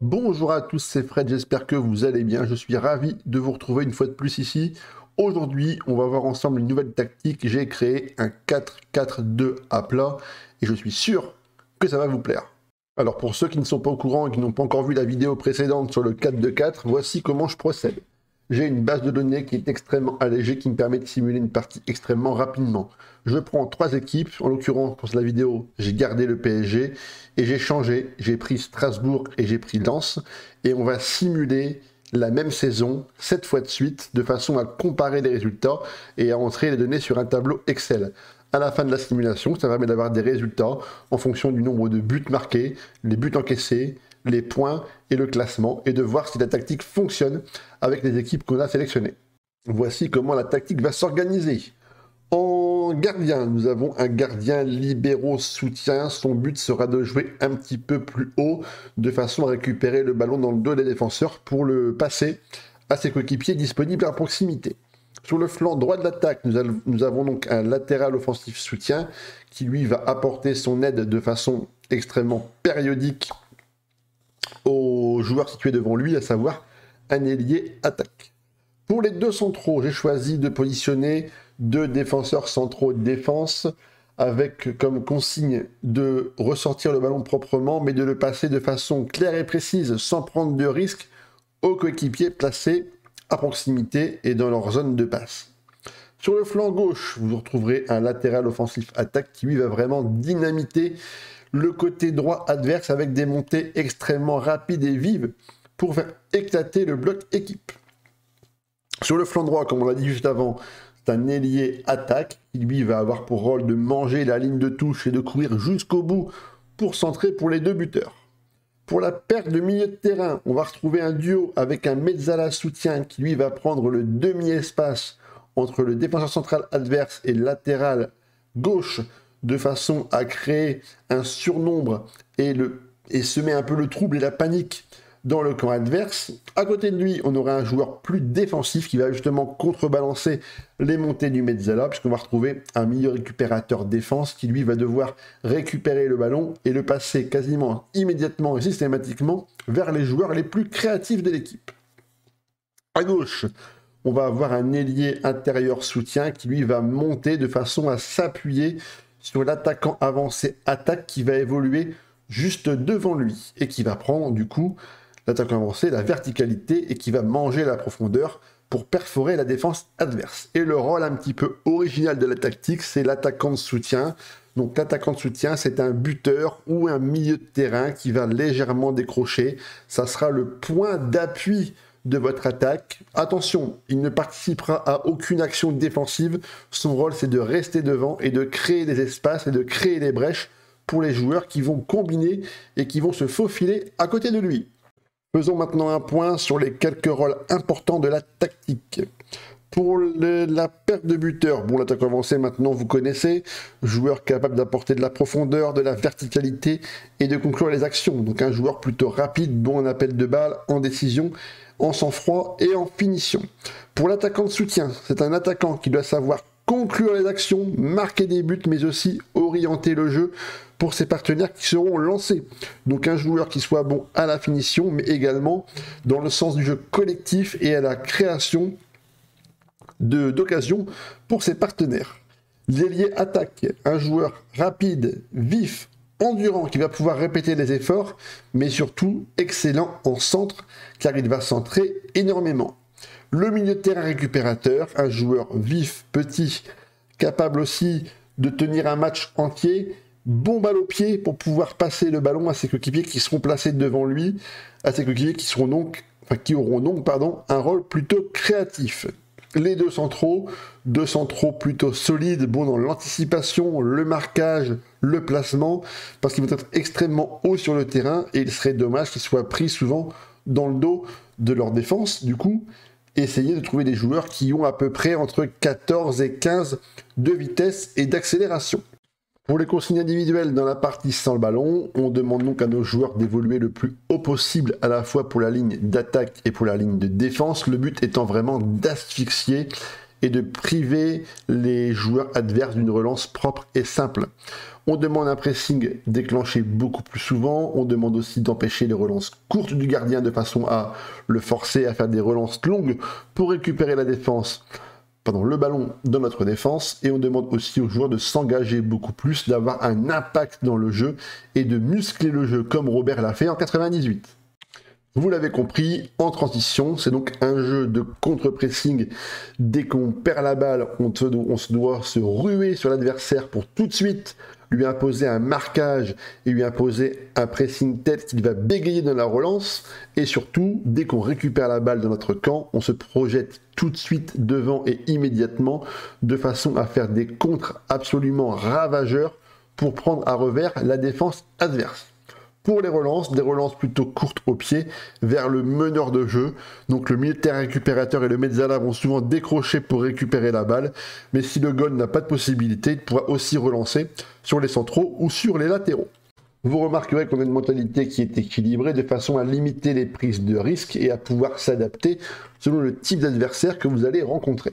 Bonjour à tous, c'est Fred, j'espère que vous allez bien. Je suis ravi de vous retrouver une fois de plus ici. Aujourd'hui, on va voir ensemble une nouvelle tactique. J'ai créé un 4-4-2 à plat et je suis sûr que ça va vous plaire. Alors pour ceux qui ne sont pas au courant et qui n'ont pas encore vu la vidéo précédente sur le 4-2-4, voici comment je procède. J'ai une base de données qui est extrêmement allégée, qui me permet de simuler une partie extrêmement rapidement. Je prends 3 équipes, en l'occurrence pour la vidéo, j'ai gardé le PSG et j'ai changé, j'ai pris Strasbourg et j'ai pris Lens et on va simuler la même saison 7 fois de suite de façon à comparer les résultats et à entrer les données sur un tableau Excel. À la fin de la simulation, ça permet d'avoir des résultats en fonction du nombre de buts marqués, les buts encaissés, les points et le classement, et de voir si la tactique fonctionne avec les équipes qu'on a sélectionnées. Voici comment la tactique va s'organiser. En gardien, nous avons un gardien libéraux soutien. Son but sera de jouer un petit peu plus haut, de façon à récupérer le ballon dans le dos des défenseurs pour le passer à ses coéquipiers disponibles à proximité. Sur le flanc droit de l'attaque, nous avons donc un latéral offensif soutien qui lui va apporter son aide de façon extrêmement périodique aux joueurs situés devant lui, à savoir un ailier attaque. Pour les deux centraux, j'ai choisi de positionner 2 défenseurs centraux de défense avec comme consigne de ressortir le ballon proprement, mais de le passer de façon claire et précise, sans prendre de risques, aux coéquipiers placés à proximité et dans leur zone de passe. Sur le flanc gauche, vous retrouverez un latéral offensif attaque qui lui va vraiment dynamiter le côté droit adverse avec des montées extrêmement rapides et vives pour faire éclater le bloc équipe. Sur le flanc droit, comme on l'a dit juste avant, c'est un ailier attaque qui lui va avoir pour rôle de manger la ligne de touche et de courir jusqu'au bout pour centrer pour les 2 buteurs. Pour la perte de milieu de terrain, on va retrouver un duo avec un mezzala soutien qui lui va prendre le demi-espace entre le défenseur central adverse et le latéral gauche de façon à créer un surnombre et semer un peu le trouble et la panique dans le camp adverse. À côté de lui, on aura un joueur plus défensif qui va justement contrebalancer les montées du mezzala, puisqu'on va retrouver un milieu récupérateur défense qui lui va devoir récupérer le ballon et le passer quasiment immédiatement et systématiquement vers les joueurs les plus créatifs de l'équipe. À gauche, on va avoir un ailier intérieur soutien qui lui va monter de façon à s'appuyer sur l'attaquant avancé attaque qui va évoluer juste devant lui et qui va prendre du coup l'attaquant avancé la verticalité et qui va manger la profondeur pour perforer la défense adverse. Et le rôle un petit peu original de la tactique, c'est l'attaquant de soutien. Donc l'attaquant de soutien, c'est un buteur ou un milieu de terrain qui va légèrement décrocher. Ça sera le point d'appui de votre attaque. Attention, il ne participera à aucune action défensive. Son rôle, c'est de rester devant et de créer des espaces et de créer des brèches pour les joueurs qui vont combiner et qui vont se faufiler à côté de lui. Faisons maintenant un point sur les quelques rôles importants de la tactique. Pour la perte de buteur, bon, l'attaquant avancé maintenant vous connaissez, joueur capable d'apporter de la profondeur, de la verticalité et de conclure les actions. Donc un joueur plutôt rapide, bon en appel de balle, en décision, en sang-froid et en finition. Pour l'attaquant de soutien, c'est un attaquant qui doit savoir conclure les actions, marquer des buts, mais aussi orienter le jeu pour ses partenaires qui seront lancés. Donc un joueur qui soit bon à la finition, mais également dans le sens du jeu collectif et à la création d'occasions pour ses partenaires. L'ailier attaque, un joueur rapide, vif, endurant, qui va pouvoir répéter les efforts, mais surtout excellent en centre, car il va centrer énormément. Le milieu de terrain récupérateur, un joueur vif, petit, capable aussi de tenir un match entier, bon balle au pied pour pouvoir passer le ballon à ses coéquipiers qui seront placés devant lui, à ses coéquipiers qui auront donc un rôle plutôt créatif. Les deux centraux plutôt solides, bons dans l'anticipation, le marquage, le placement, parce qu'ils vont être extrêmement hauts sur le terrain et il serait dommage qu'ils soient pris souvent dans le dos de leur défense. Du coup, essayez de trouver des joueurs qui ont à peu près entre 14 et 15 de vitesse et d'accélération. Pour les consignes individuelles dans la partie sans le ballon, on demande donc à nos joueurs d'évoluer le plus haut possible à la fois pour la ligne d'attaque et pour la ligne de défense, le but étant vraiment d'asphyxier et de priver les joueurs adverses d'une relance propre et simple. On demande un pressing déclenché beaucoup plus souvent, on demande aussi d'empêcher les relances courtes du gardien de façon à le forcer à faire des relances longues pour récupérer la défense. Le ballon dans notre défense, et on demande aussi aux joueurs de s'engager beaucoup plus, d'avoir un impact dans le jeu et de muscler le jeu comme Robert l'a fait en 98. Vous l'avez compris, en transition, c'est donc un jeu de contre-pressing. Dès qu'on perd la balle, on doit se ruer sur l'adversaire pour tout de suite lui imposer un marquage et lui imposer un pressing tête qu'il va bégayer dans la relance. Et surtout, dès qu'on récupère la balle dans notre camp, on se projette tout de suite devant et immédiatement, de façon à faire des contres absolument ravageurs pour prendre à revers la défense adverse. Pour les relances, des relances plutôt courtes au pied vers le meneur de jeu. Donc le militaire récupérateur et le mezzala vont souvent décrocher pour récupérer la balle. Mais si le goal n'a pas de possibilité, il pourra aussi relancer sur les centraux ou sur les latéraux. Vous remarquerez qu'on a une mentalité qui est équilibrée de façon à limiter les prises de risque et à pouvoir s'adapter selon le type d'adversaire que vous allez rencontrer.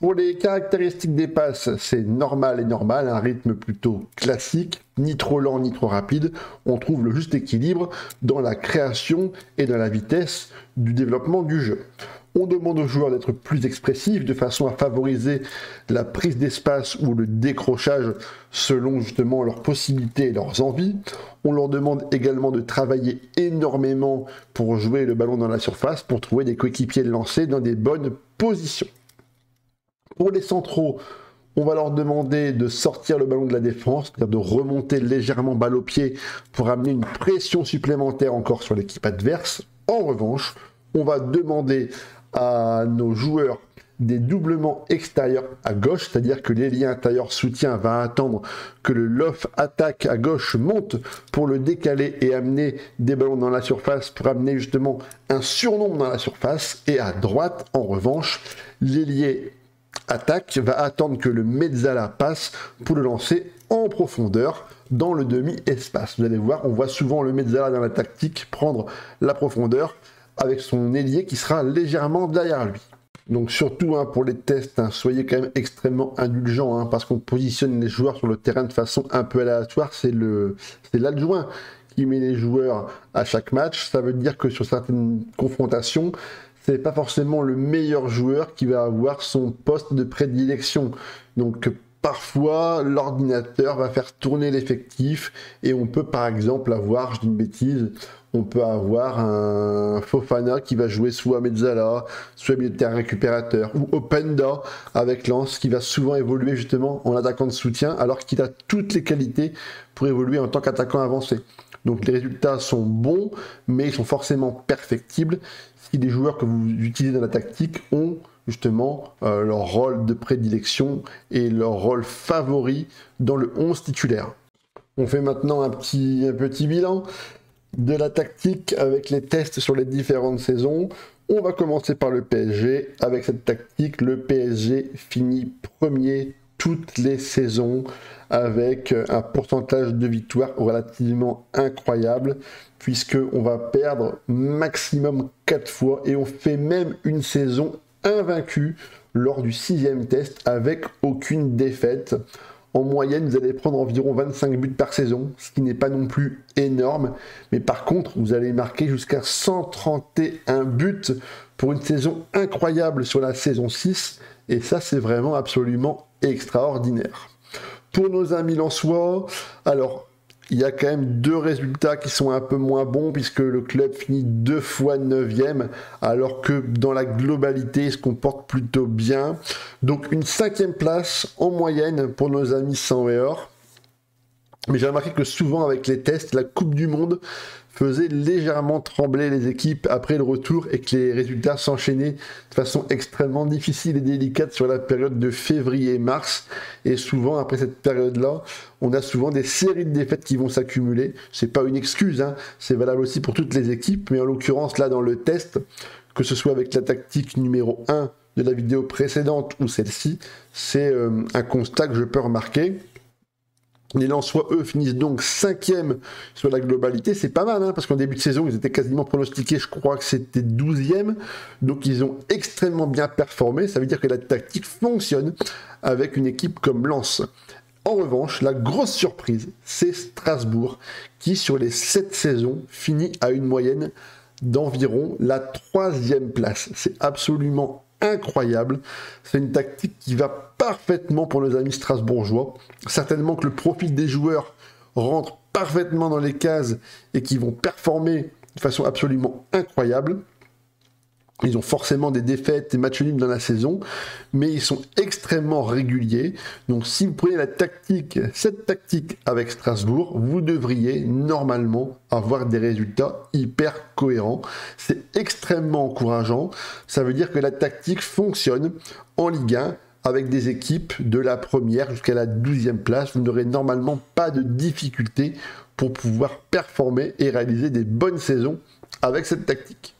Pour les caractéristiques des passes, c'est normal, un rythme plutôt classique, ni trop lent ni trop rapide. On trouve le juste équilibre dans la création et dans la vitesse du développement du jeu. On demande aux joueurs d'être plus expressifs de façon à favoriser la prise d'espace ou le décrochage selon justement leurs possibilités et leurs envies. On leur demande également de travailler énormément pour jouer le ballon dans la surface, pour trouver des coéquipiers lancés dans des bonnes positions. Pour les centraux, on va leur demander de sortir le ballon de la défense, c'est-à-dire de remonter légèrement balle au pied pour amener une pression supplémentaire encore sur l'équipe adverse. En revanche, on va demander à nos joueurs des doublements extérieurs à gauche, c'est-à-dire que l'ailier intérieur soutien va attendre que le loft attaque à gauche monte pour le décaler et amener des ballons dans la surface, pour amener justement un surnombre dans la surface. Et à droite, en revanche, l'ailier attaque va attendre que le mezzala passe pour le lancer en profondeur dans le demi-espace. Vous allez voir, on voit souvent le mezzala dans la tactique prendre la profondeur avec son ailier qui sera légèrement derrière lui. Donc surtout pour les tests, soyez quand même extrêmement indulgents parce qu'on positionne les joueurs sur le terrain de façon un peu aléatoire. C'est l'adjoint qui met les joueurs à chaque match. Ça veut dire que sur certaines confrontations, c'est pas forcément le meilleur joueur qui va avoir son poste de prédilection. Donc parfois, l'ordinateur va faire tourner l'effectif et on peut par exemple avoir, je dis une bêtise, on peut avoir un Fofana qui va jouer soit mezzala, soit militaire récupérateur, ou Openda avec Lens qui va souvent évoluer justement en attaquant de soutien alors qu'il a toutes les qualités pour évoluer en tant qu'attaquant avancé. Donc les résultats sont bons, mais ils sont forcément perfectibles si les joueurs que vous utilisez dans la tactique ont justement leur rôle de prédilection et leur rôle favori dans le 11 titulaire. On fait maintenant un petit bilan de la tactique avec les tests sur les différentes saisons. On va commencer par le PSG. Avec cette tactique, le PSG finit premier toutes les saisons avec un pourcentage de victoire relativement incroyable puisqu'on va perdre maximum 4 fois et on fait même une saison invaincue lors du 6e test avec aucune défaite. En moyenne, vous allez prendre environ 25 buts par saison, ce qui n'est pas non plus énorme. Mais par contre, vous allez marquer jusqu'à 131 buts pour une saison incroyable sur la saison 6. Et ça, c'est vraiment absolument extraordinaire. Pour nos amis lensois, alors, il y a quand même 2 résultats qui sont un peu moins bons puisque le club finit 2 fois 9e alors que dans la globalité il se comporte plutôt bien. Donc une 5e place en moyenne pour nos amis sans et or. Mais j'ai remarqué que souvent avec les tests, la Coupe du Monde faisait légèrement trembler les équipes après le retour et que les résultats s'enchaînaient de façon extrêmement difficile et délicate sur la période de février-mars. Et souvent, après cette période-là, on a souvent des séries de défaites qui vont s'accumuler. C'est pas une excuse, c'est valable aussi pour toutes les équipes, mais en l'occurrence, là, dans le test, que ce soit avec la tactique numéro 1 de la vidéo précédente ou celle-ci, c'est un constat que je peux remarquer. Les Lensois, eux, finissent donc 5e sur la globalité. C'est pas mal, hein, parce qu'en début de saison, ils étaient quasiment pronostiqués, je crois que c'était 12e. Donc, ils ont extrêmement bien performé. Ça veut dire que la tactique fonctionne avec une équipe comme Lens. En revanche, la grosse surprise, c'est Strasbourg, qui, sur les 7 saisons, finit à une moyenne d'environ la 3e place. C'est absolument incroyable. C'est une tactique qui va parfaitement pour nos amis strasbourgeois. Certainement que le profil des joueurs rentre parfaitement dans les cases et qui vont performer de façon absolument incroyable. Ils ont forcément des défaites et matchs nuls dans la saison, mais ils sont extrêmement réguliers. Donc si vous prenez cette tactique avec Strasbourg, vous devriez normalement avoir des résultats hyper cohérents. C'est extrêmement encourageant. Ça veut dire que la tactique fonctionne en Ligue 1 avec des équipes de la première jusqu'à la 12e place. Vous n'aurez normalement pas de difficulté pour pouvoir performer et réaliser des bonnes saisons avec cette tactique.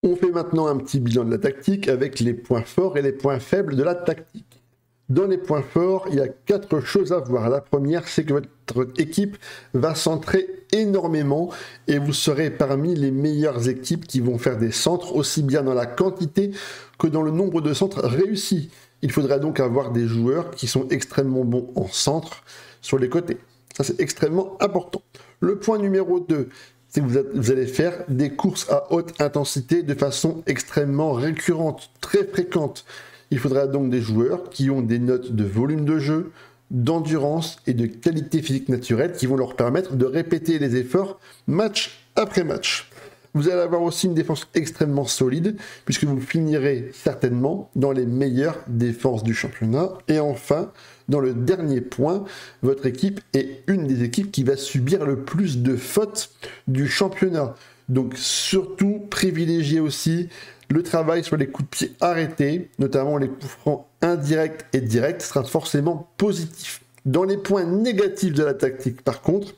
On fait maintenant un petit bilan de la tactique avec les points forts et les points faibles de la tactique. Dans les points forts, il y a 4 choses à voir. La première, c'est que votre équipe va centrer énormément et vous serez parmi les meilleures équipes qui vont faire des centres, aussi bien dans la quantité que dans le nombre de centres réussis. Il faudra donc avoir des joueurs qui sont extrêmement bons en centre sur les côtés. Ça, c'est extrêmement important. Le point numéro 2, c'est que vous allez faire des courses à haute intensité de façon extrêmement récurrente, très fréquente. Il faudra donc des joueurs qui ont des notes de volume de jeu, d'endurance et de qualité physique naturelle qui vont leur permettre de répéter les efforts match après match. Vous allez avoir aussi une défense extrêmement solide puisque vous finirez certainement dans les meilleures défenses du championnat. Et enfin, dans le dernier point, votre équipe est une des équipes qui va subir le plus de fautes du championnat. Donc surtout, privilégiez aussi le travail sur les coups de pied arrêtés, notamment les coups francs indirects et directs, sera forcément positif. Dans les points négatifs de la tactique, par contre,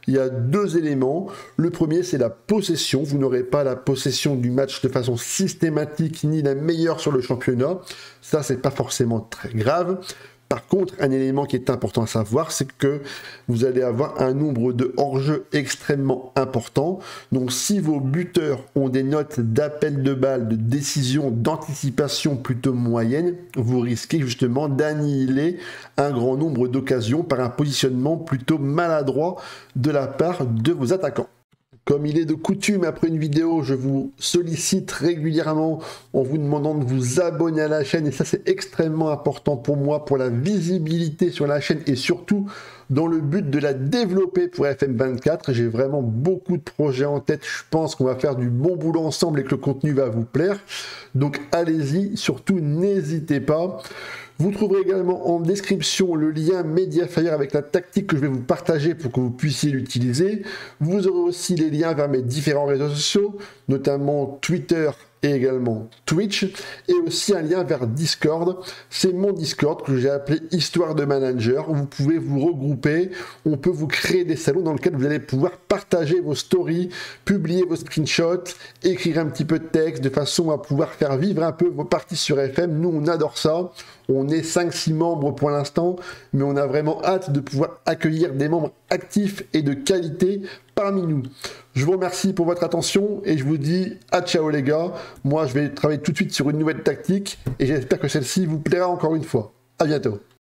il y a 2 éléments. Le premier, c'est la possession. Vous n'aurez pas la possession du match de façon systématique, ni la meilleure sur le championnat. Ça, c'est pas forcément très grave. Par contre, un élément qui est important à savoir, c'est que vous allez avoir un nombre de hors-jeu extrêmement important. Donc, si vos buteurs ont des notes d'appel de balle, de décision, d'anticipation plutôt moyennes, vous risquez justement d'annihiler un grand nombre d'occasions par un positionnement plutôt maladroit de la part de vos attaquants. Comme il est de coutume, après une vidéo, je vous sollicite régulièrement en vous demandant de vous abonner à la chaîne. Et ça, c'est extrêmement important pour moi, pour la visibilité sur la chaîne et surtout dans le but de la développer pour FM24. J'ai vraiment beaucoup de projets en tête. Je pense qu'on va faire du bon boulot ensemble et que le contenu va vous plaire. Donc allez-y, surtout n'hésitez pas. Vous trouverez également en description le lien Mediafire avec la tactique que je vais vous partager pour que vous puissiez l'utiliser. Vous aurez aussi les liens vers mes différents réseaux sociaux, notamment Twitter et également Twitch, et aussi un lien vers Discord. C'est mon Discord que j'ai appelé Histoire de Manager, où vous pouvez vous regrouper, on peut vous créer des salons dans lesquels vous allez pouvoir partager vos stories, publier vos screenshots, écrire un petit peu de texte, de façon à pouvoir faire vivre un peu vos parties sur FM. Nous, on adore ça. On est 5-6 membres pour l'instant, mais on a vraiment hâte de pouvoir accueillir des membres actifs et de qualité parmi nous. Je vous remercie pour votre attention et je vous dis à ciao les gars. Moi, je vais travailler tout de suite sur une nouvelle tactique et j'espère que celle-ci vous plaira encore une fois. À bientôt.